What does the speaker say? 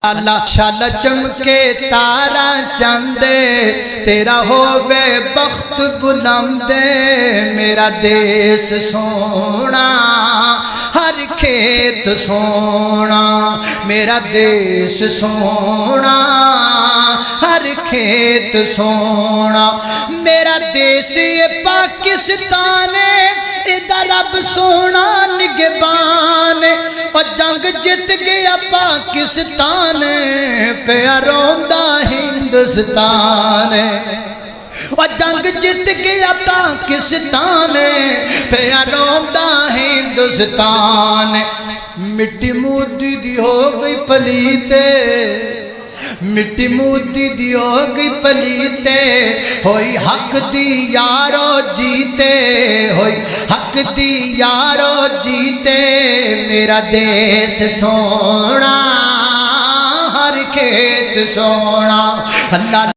अल्लाह शाला चमके तारा चंदे तेरा होवे बख्त बुलंदे। मेरा देश सोना हर खेत सोना, मेरा देश सोना हर खेत सोना। मेरा देश ये पाकिस्तान इधर रब सोना निगबान। और जंग जित गया पाकिस्तान पे रोंदा हिंदुस्तान। और जंग जित गया पाकिस्तान पे रोंदा हिंदुस्तान। मिट्टी मोदी दी हो गई पलीते, मिट्टी मोदी दी हो गई पलीते। होई हक दी यारो जीते, होई हक दी यारो जीते। मेरा देश सोना हर खेत सोना। अल्लाह